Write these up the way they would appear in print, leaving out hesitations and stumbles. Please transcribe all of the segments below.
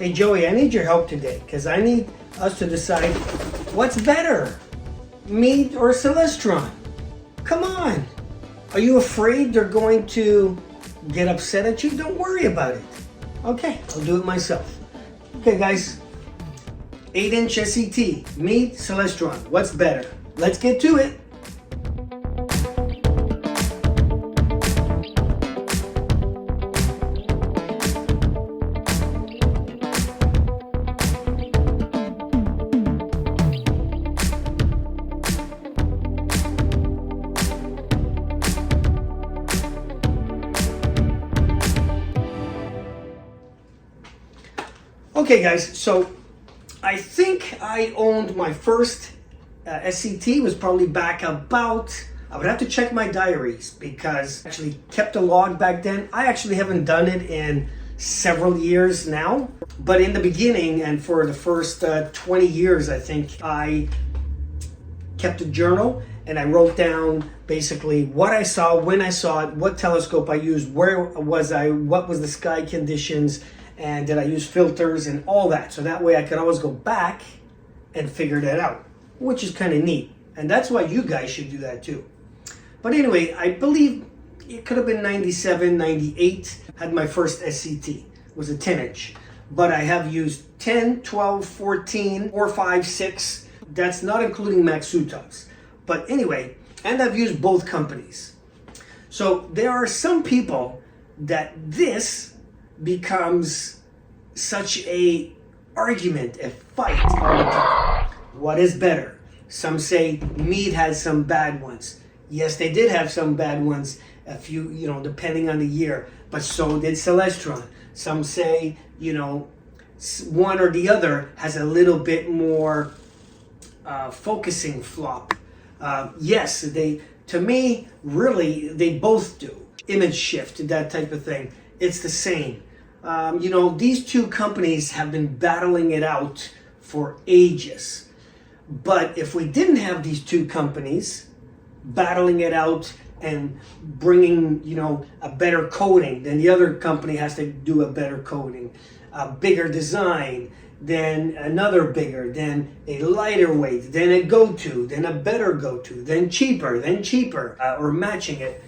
Hey Joey, I need your help today because I need us to decide what's better, Meade or Celestron. Come on. Are you afraid they're going to get upset at you? Don't worry about it. Okay, I'll do it myself. Okay guys, 8-inch SET, Meade, Celestron, what's better? Let's get to it. Okay guys, so I think I owned my first SET was probably back about, I would have to check my diaries because I actually kept a log back then. I actually haven't done it in several years now, but in the beginning and for the first 20 years, I think I kept a journal and I wrote down basically what I saw, when I saw it, what telescope I used, where was I, what was the sky conditions, and did I use filters and all that. So that way I could always go back and figure that out, which is kind of neat. And that's why you guys should do that too. But anyway, I believe it could have been 97, 98, had my first SCT. It was a 10-inch. But I have used 10, 12, 14, 4, 5, 6. That's not including Maxutovs. But anyway, and I've used both companies. So there are some people that this becomes such a argument, a fight all the time. What is better? Some say Meade has some bad ones. Yes, they did have some bad ones, a few, depending on the year, but so did Celestron. Some say, one or the other has a little bit more focusing flop. Yes, to me, really, they both do. Image shift, that type of thing. It's the same. These two companies have been battling it out for ages. But if we didn't have these two companies battling it out and bringing, a better coating, then the other company has to do a better coating, a bigger design, then another bigger, then a lighter weight, then a go-to, then a better go-to, then cheaper, or matching it.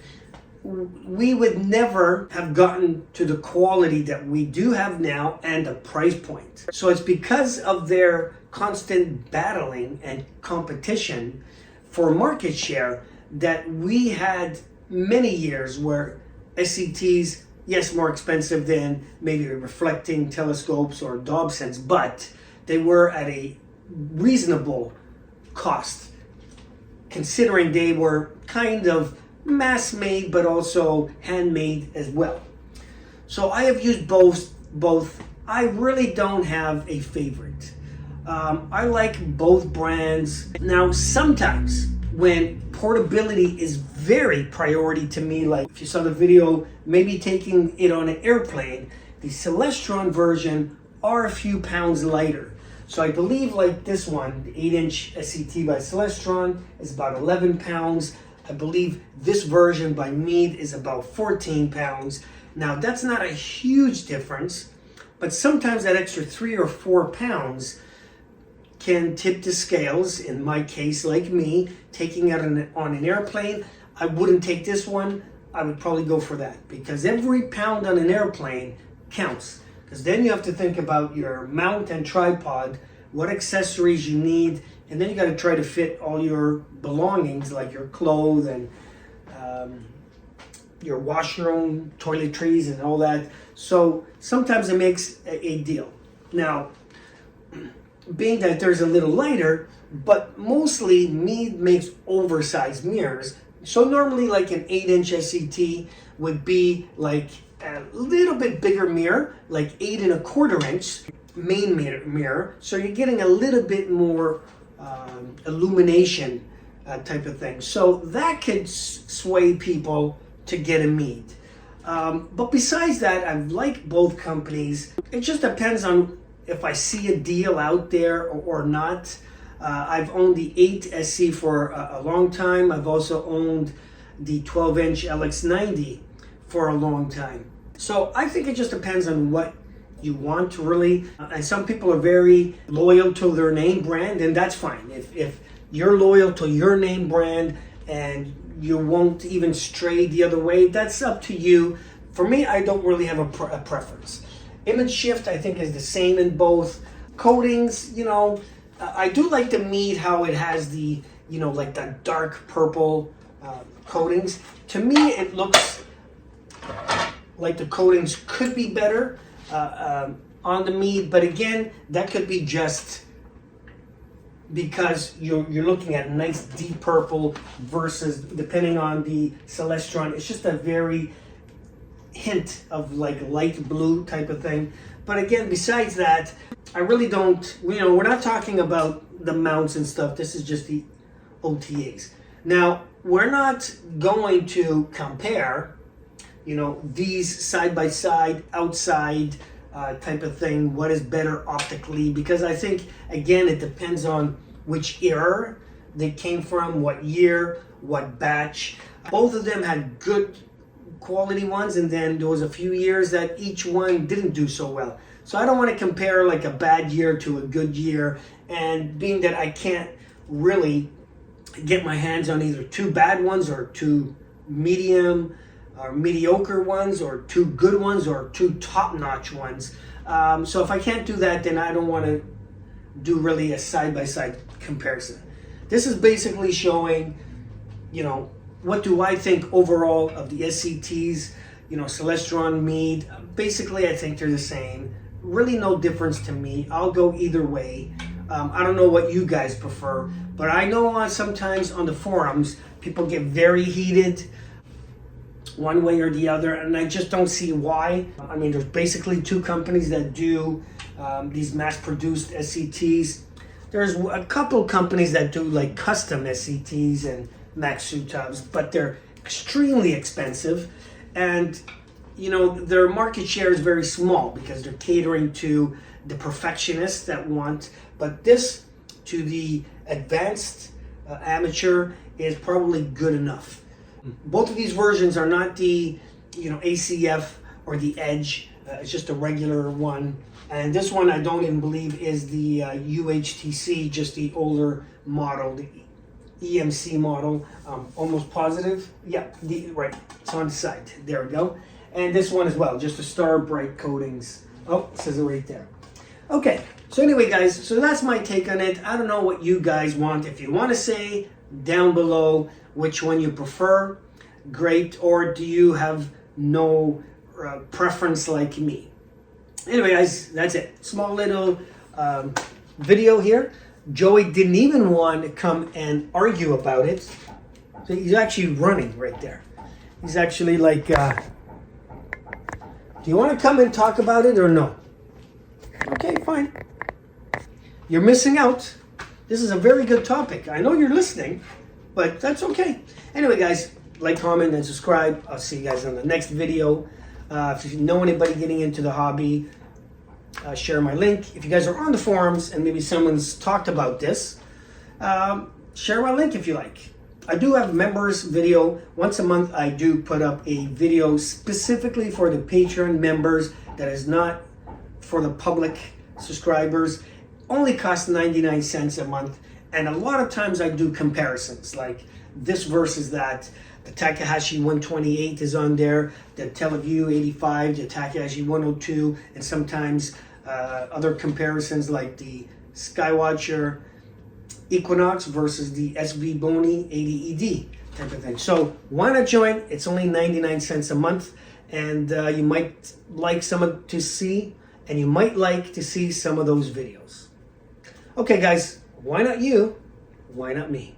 We would never have gotten to the quality that we do have now and the price point. So it's because of their constant battling and competition for market share that we had many years where SCTs, yes, more expensive than maybe reflecting telescopes or Dobsons, but they were at a reasonable cost considering they were kind of mass-made but also handmade as well. So I have used both. I really don't have a favorite. I like both brands. Now sometimes when portability is very priority to me, like if you saw the video, maybe taking it on an airplane, the Celestron version are a few pounds lighter. So I believe like this one, the 8-inch SET by Celestron is about 11 pounds. I believe this version by Meade is about 14 pounds. Now that's not a huge difference, but sometimes that extra 3 or 4 pounds can tip the scales. In my case, like me, taking it on an airplane, I wouldn't take this one. I would probably go for that because every pound on an airplane counts. Because then you have to think about your mount and tripod, what accessories you need, and then you got to try to fit all your belongings like your clothes and your washroom, toiletries and all that. So sometimes it makes a deal. Now, being that there's a little lighter, but mostly Meade makes oversized mirrors. So normally like an 8-inch SET would be like a little bit bigger mirror, like 8 1/4 inch main mirror. So you're getting a little bit more illumination type of thing. So that could sway people to get a Meade. But besides that, I like both companies. It just depends on if I see a deal out there or not. I've owned the 8 SC for a long time. I've also owned the 12-inch LX90 for a long time. So I think it just depends on what You want to really, and some people are very loyal to their name brand, and that's fine. If you're loyal to your name brand and you won't even stray the other way, that's up to you. For me, I don't really have a preference. Image shift, I think, is the same in both. Coatings, you know, I do like the Meade, how it has the, you know, like the dark purple coatings. To me, it looks like the coatings could be better on the Meade, but again, that could be just because you're looking at nice deep purple versus, depending on the Celestron, it's just a very hint of like light blue type of thing. But again, besides that, I really don't, you know, we're not talking about the mounts and stuff. This is just the OTAs. Now, we're not going to compare, you know, these side by side, outside type of thing. What is better optically? Because I think, again, it depends on which era they came from, what year, what batch. Both of them had good quality ones, and then there was a few years that each one didn't do so well. So I don't want to compare like a bad year to a good year, and being that I can't really get my hands on either two bad ones or two medium or mediocre ones or two good ones or two top-notch ones. So if I can't do that, then I don't want to do really a side-by-side comparison. This is basically showing, you know, what do I think overall of the SCTs, you know, Celestron, Meade. Basically, I think they're the same. Really no difference to me. I'll go either way. I don't know what you guys prefer, but I know sometimes on the forums, people get very heated one way or the other, and I just don't see why. I mean, there's basically two companies that do these mass-produced SCTs. There's a couple companies that do like custom SCTs and Maxu tubs, but they're extremely expensive, and you know, their market share is very small because they're catering to the perfectionists that want, but this to the advanced amateur is probably good enough. Both of these versions are not the, you know, ACF or the Edge. It's just a regular one, and this one I don't even believe is the UHTC, just the older model, the EMC model. Almost positive. Yeah, right. It's on the side. There we go. And this one as well, just the Star Bright coatings. Oh, it says it right there. Okay, so anyway, guys, so that's my take on it. I don't know what you guys want. If you want to say down below which one you prefer, great. Or do you have no preference like me? Anyway, guys, that's it. Small little video here. Joey didn't even want to come and argue about it. So he's actually running right there. He's actually like, do you want to come and talk about it or no? Okay, fine. You're missing out. This is a very good topic. I know you're listening, but that's okay. Anyway, guys, like, comment, and subscribe. I'll see you guys on the next video. If you know anybody getting into the hobby, share my link. If you guys are on the forums and maybe someone's talked about this, share my link if you like. I do have members video. Once a month, I do put up a video specifically for the Patreon members that is not for the public subscribers. Only costs 99 cents a month. And a lot of times I do comparisons, like this versus that. The Takahashi 128 is on there, the Teleview 85, the Takahashi 102, and sometimes other comparisons like the Skywatcher Equinox versus the SV Bony 80ED type of thing. So why not join? It's only 99 cents a month, and you might like to see some of those videos. Okay, guys, why not you? Why not me?